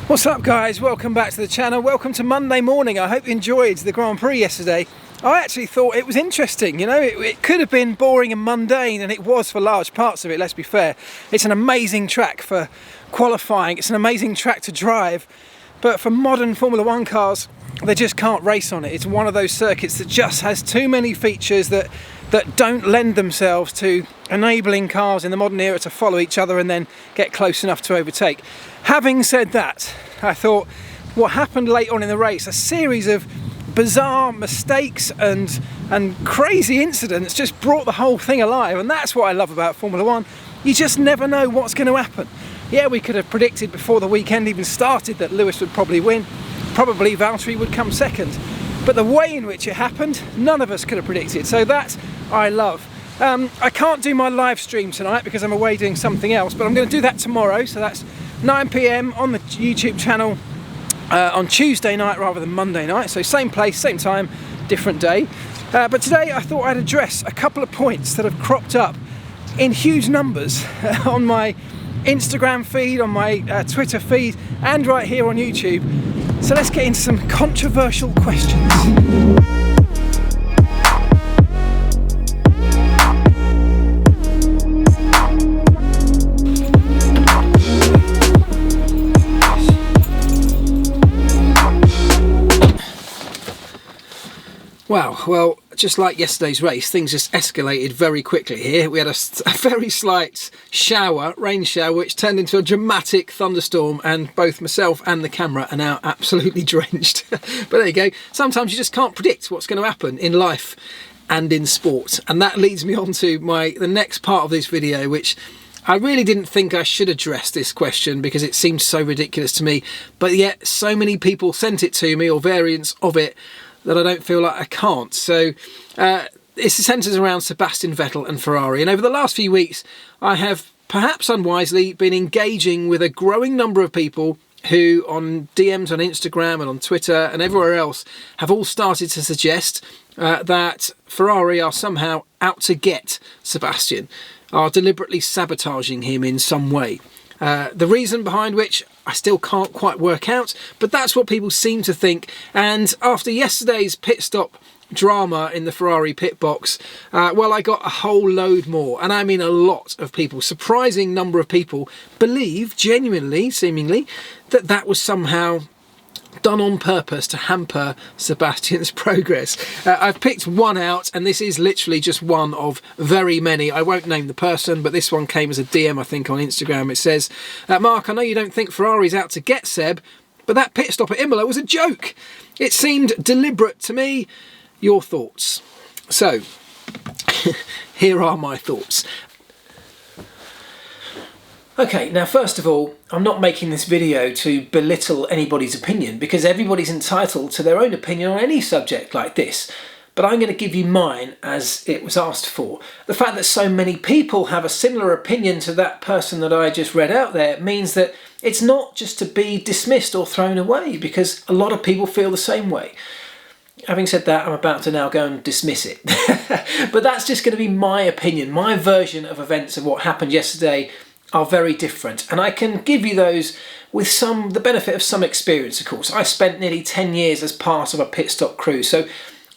What's up guys, welcome back to the channel, welcome to Monday morning. I hope you enjoyed the Grand Prix yesterday. I actually thought it was interesting, you know, it could have been boring and mundane, and it was for large parts of it, let's be fair. It's an amazing track for qualifying, it's an amazing track to drive, but for modern Formula One cars, they just can't race on it. It's one of those circuits that just has too many features that don't lend themselves to enabling cars in the modern era to follow each other and then get close enough to overtake. Having said that, I thought what happened late on in the race, a series of bizarre mistakes and crazy incidents, just brought the whole thing alive, and that's what I love about Formula One. You just never know what's going to happen. Yeah, we could have predicted before the weekend even started that Lewis would probably win, probably Valtteri would come second, but the way in which it happened, none of us could have predicted, so that I love. I can't do my live stream tonight because I'm away doing something else, but I'm going to do that tomorrow, so that's 9 PM on the YouTube channel on Tuesday night rather than Monday night, so same place, same time, different day. But today I thought I'd address a couple of points that have cropped up in huge numbers on my Instagram feed, on my Twitter feed, and right here on YouTube. So let's get into some controversial questions. Wow, well, just like yesterday's race, things just escalated very quickly here. We had a very slight shower, rain shower, which turned into a dramatic thunderstorm, and both myself and the camera are now absolutely drenched. But there you go. Sometimes you just can't predict what's going to happen in life and in sport. And that leads me on to the next part of this video, which I really didn't think I should address this question because it seemed so ridiculous to me. But yet so many people sent it to me, or variants of it, that I don't feel like I can't. So it centres around Sebastian Vettel and Ferrari, and over the last few weeks I have, perhaps unwisely, been engaging with a growing number of people who on DMs on Instagram and on Twitter and everywhere else have all started to suggest that Ferrari are somehow out to get Sebastian, are deliberately sabotaging him in some way. The reason behind which I still can't quite work out, but that's what people seem to think. And after yesterday's pit stop drama in the Ferrari pit box, well, I got a whole load more, and I mean a lot of people, surprising number of people, believe genuinely, seemingly, that that was somehow done on purpose to hamper Sebastian's progress. I've picked one out, and this is literally just one of very many. I won't name the person, but this one came as a DM, I think, on Instagram. It says, Mark, I know you don't think Ferrari's out to get Seb, but that pit stop at Imola was a joke. It seemed deliberate to me. Your thoughts? So, here are my thoughts. Okay, now first of all, I'm not making this video to belittle anybody's opinion, because everybody's entitled to their own opinion on any subject like this. But I'm going to give you mine as it was asked for. The fact that so many people have a similar opinion to that person that I just read out there means that it's not just to be dismissed or thrown away, because a lot of people feel the same way. Having said that, I'm about to now go and dismiss it. But that's just going to be my opinion. My version of events of what happened yesterday are very different, and I can give you those with the benefit of some experience, of course. I spent nearly 10 years as part of a pit stop crew, so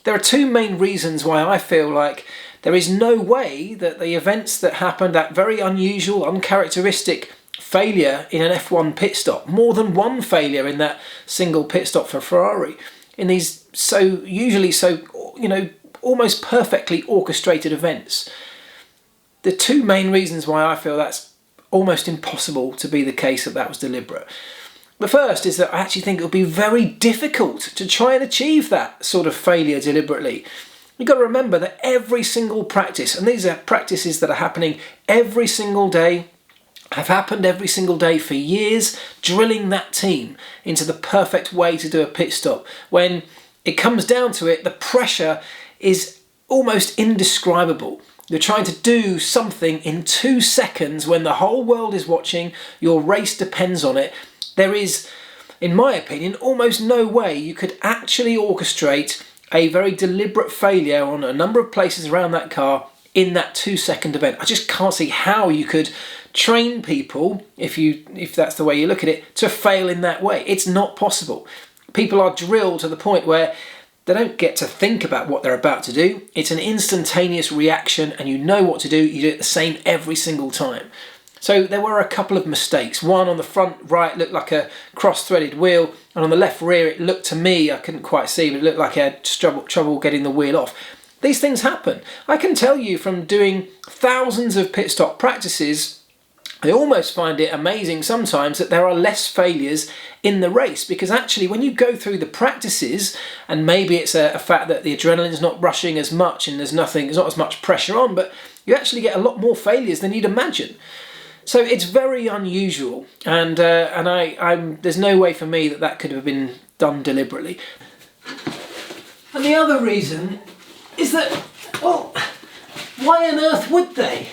there are two main reasons why I feel like there is no way that the events that happened, that very unusual, uncharacteristic failure in an F1 pit stop, more than one failure in that single pit stop for Ferrari, in these usually almost perfectly orchestrated events. The two main reasons why I feel that's almost impossible to be the case that was deliberate. The first is that I actually think it would be very difficult to try and achieve that sort of failure deliberately. You've got to remember that every single practice, and these are practices that are happening every single day, have happened every single day for years, drilling that team into the perfect way to do a pit stop. When it comes down to it, the pressure is almost indescribable. You're trying to do something in 2 seconds when the whole world is watching, your race depends on it. There is, in my opinion, almost no way you could actually orchestrate a very deliberate failure on a number of places around that car in that 2-second event. I just can't see how you could train people, if that's the way you look at it, to fail in that way. It's not possible. People are drilled to the point where they don't get to think about what they're about to do. It's an instantaneous reaction, and you know what to do. You do it the same every single time. So there were a couple of mistakes. One on the front right looked like a cross-threaded wheel, and on the left rear it looked to me, I couldn't quite see, but it looked like I had trouble getting the wheel off. These things happen. I can tell you from doing thousands of pit stop practices, I almost find it amazing sometimes that there are less failures in the race, because actually when you go through the practices, and maybe it's a fact that the adrenaline's not rushing as much and there's not as much pressure on, but you actually get a lot more failures than you'd imagine. So it's very unusual, and there's no way for me that could have been done deliberately. And the other reason is that, well, why on earth would they?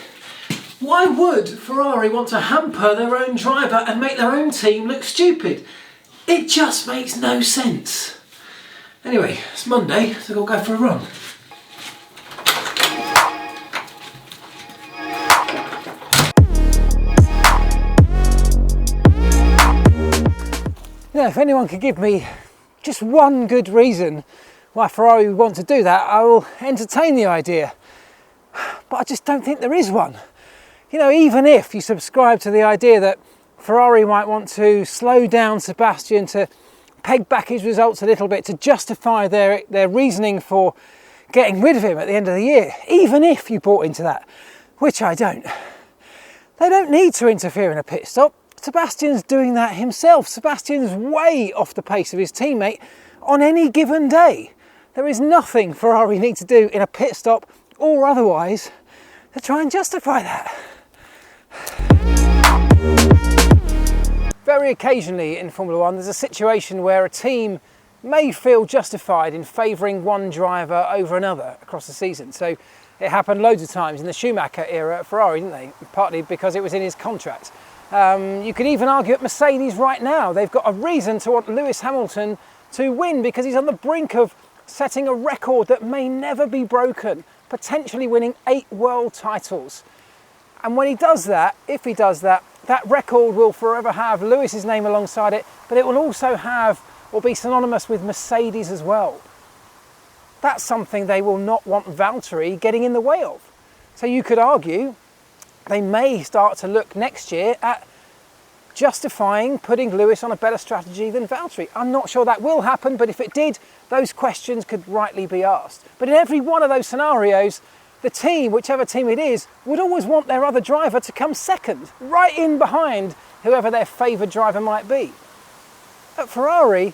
Why would Ferrari want to hamper their own driver and make their own team look stupid? It just makes no sense. Anyway, it's Monday, so I'll go for a run. You know, if anyone could give me just one good reason why Ferrari would want to do that, I will entertain the idea. But I just don't think there is one. You know, even if you subscribe to the idea that Ferrari might want to slow down Sebastian, to peg back his results a little bit, to justify their reasoning for getting rid of him at the end of the year, even if you bought into that, which I don't, they don't need to interfere in a pit stop. Sebastian's doing that himself. Sebastian's way off the pace of his teammate on any given day. There is nothing Ferrari need to do in a pit stop or otherwise to try and justify that. Very occasionally in Formula One, there's a situation where a team may feel justified in favouring one driver over another across the season. So it happened loads of times in the Schumacher era at Ferrari, didn't they? Partly because it was in his contract. You could even argue at Mercedes right now, they've got a reason to want Lewis Hamilton to win, because he's on the brink of setting a record that may never be broken, potentially winning 8 world titles. And when he does that, if he does that, that record will forever have Lewis's name alongside it, but it will also have, or be synonymous with, Mercedes as well. That's something they will not want Valtteri getting in the way of. So you could argue they may start to look next year at justifying putting Lewis on a better strategy than Valtteri. I'm not sure that will happen, but if it did, those questions could rightly be asked. But in every one of those scenarios, the team, whichever team it is, would always want their other driver to come second, right in behind whoever their favoured driver might be. At Ferrari,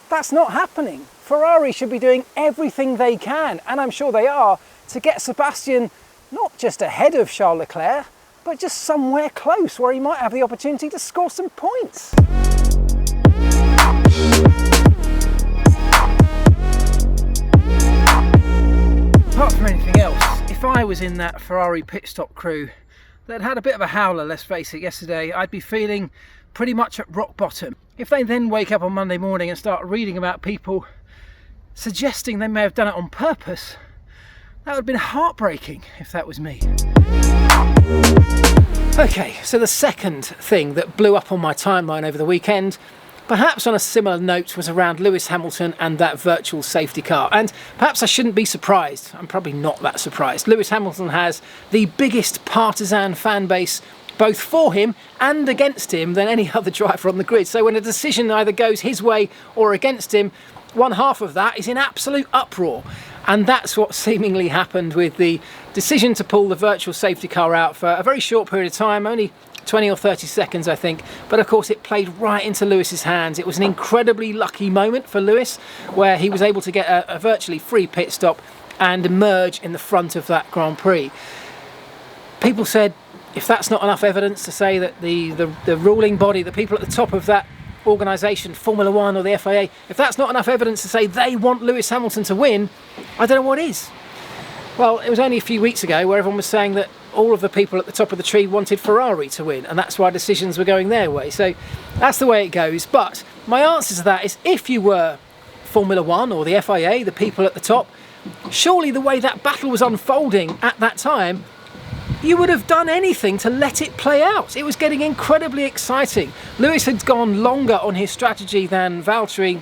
that's not happening. Ferrari should be doing everything they can, and I'm sure they are, to get Sebastian not just ahead of Charles Leclerc, but just somewhere close where he might have the opportunity to score some points. Apart from anything else, if I was in that Ferrari pit stop crew that had a bit of a howler, let's face it, yesterday, I'd be feeling pretty much at rock bottom. If they then wake up on Monday morning and start reading about people suggesting they may have done it on purpose, that would have been heartbreaking if that was me. Okay, so the second thing that blew up on my timeline over the weekend, perhaps on a similar note, was around Lewis Hamilton and that virtual safety car. And perhaps I shouldn't be surprised. I'm probably not that surprised. Lewis Hamilton has the biggest partisan fan base both for him and against him than any other driver on the grid. So when a decision either goes his way or against him, one half of that is in absolute uproar. And that's what seemingly happened with the decision to pull the virtual safety car out for a very short period of time, only 20 or 30 seconds, I think. But of course, it played right into Lewis's hands. It was an incredibly lucky moment for Lewis, where he was able to get a virtually free pit stop and emerge in the front of that Grand Prix. People said, if that's not enough evidence to say that the ruling body, the people at the top of that organisation, Formula One or the FIA, if that's not enough evidence to say they want Lewis Hamilton to win, I don't know what is. Well, it was only a few weeks ago where everyone was saying that all of the people at the top of the tree wanted Ferrari to win, and that's why decisions were going their way. So that's the way it goes. But my answer to that is, if you were Formula One or the FIA, the people at the top, surely the way that battle was unfolding at that time, you would have done anything to let it play out. It was getting incredibly exciting. Lewis had gone longer on his strategy than Valtteri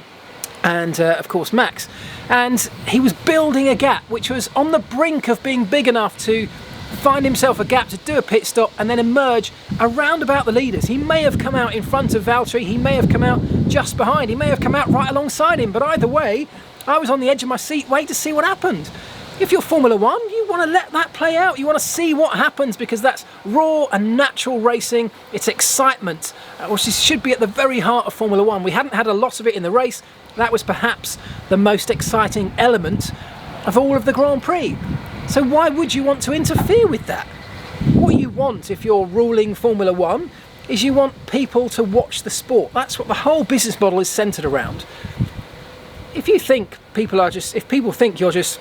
and of course Max, and he was building a gap which was on the brink of being big enough to find himself a gap to do a pit stop and then emerge around about the leaders. He may have come out in front of Valtteri, he may have come out just behind, he may have come out right alongside him, but either way I was on the edge of my seat waiting to see what happened. If you're Formula One, you want to let that play out. You want to see what happens, because that's raw and natural racing. It's excitement, which should be at the very heart of Formula One. We hadn't had a lot of it in the race. That was perhaps the most exciting element of all of the Grand Prix. So why would you want to interfere with that? What you want, if you're ruling Formula One, is you want people to watch the sport. That's what the whole business model is centered around. If you think if people think you're just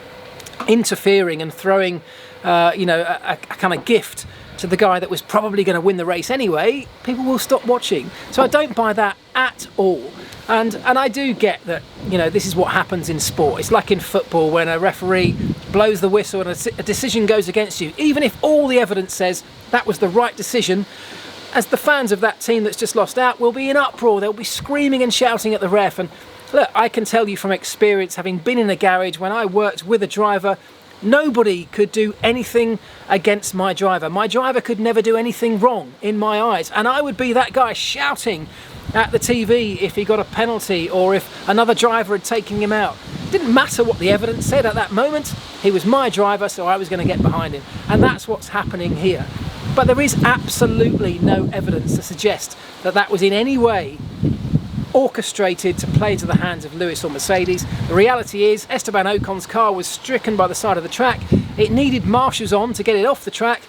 interfering and throwing a kind of gift to the guy that was probably going to win the race anyway, people will stop watching. So I don't buy that at all. And I do get that, this is what happens in sport. It's like in football when a referee blows the whistle and a decision goes against you. Even if all the evidence says that was the right decision, as the fans of that team that's just lost out will be in uproar. They'll be screaming and shouting at the ref. And look, I can tell you from experience, having been in a garage when I worked with a driver, nobody could do anything against my driver. My driver could never do anything wrong in my eyes. And I would be that guy shouting at the TV if he got a penalty or if another driver had taken him out. It didn't matter what the evidence said at that moment. He was my driver, so I was going to get behind him. And that's what's happening here. But there is absolutely no evidence to suggest that that was in any way orchestrated to play into the hands of Lewis or Mercedes. The reality is Esteban Ocon's car was stricken by the side of the track. It needed marshals on to get it off the track.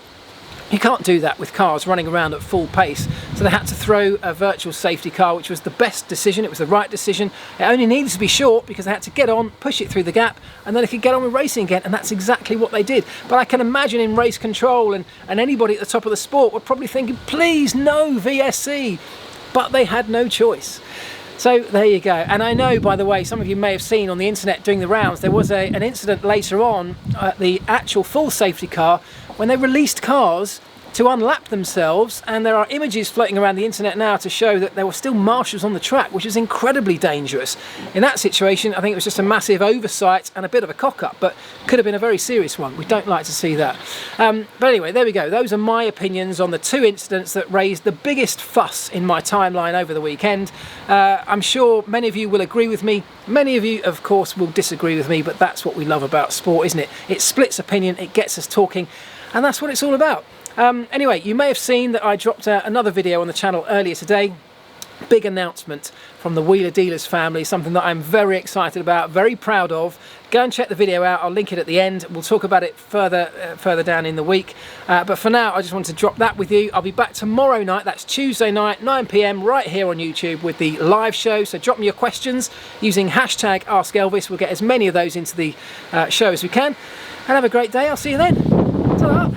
You can't do that with cars running around at full pace, so they had to throw a virtual safety car, which was the best decision. It was the right decision. It only needed to be short because they had to get on, push it through the gap, and then they could get on with racing again, and that's exactly what they did. But I can imagine in race control and anybody at the top of the sport were probably thinking, please no VSC, but they had no choice. So there you go. And I know, by the way, some of you may have seen on the internet doing the rounds, there was an incident later on at the actual full safety car when they released cars to unlap themselves, and there are images floating around the internet now to show that there were still marshals on the track, which is incredibly dangerous. In that situation, I think it was just a massive oversight and a bit of a cock-up, but could have been a very serious one. We don't like to see that. But anyway, there we go. Those are my opinions on the two incidents that raised the biggest fuss in my timeline over the weekend. I'm sure many of you will agree with me. Many of you, of course, will disagree with me, but that's what we love about sport, isn't it? It splits opinion, it gets us talking, and that's what it's all about. Anyway, you may have seen that I dropped another video on the channel earlier today. Big announcement from the Wheeler Dealers family, something that I'm very excited about, very proud of. Go and check the video out. I'll link it at the end. We'll talk about it further down in the week. But for now, I just wanted to drop that with you. I'll be back tomorrow night. That's Tuesday night, 9 PM, right here on YouTube with the live show. So drop me your questions using hashtag AskElvis. We'll get as many of those into the show as we can. And have a great day. I'll see you then. Ta-da.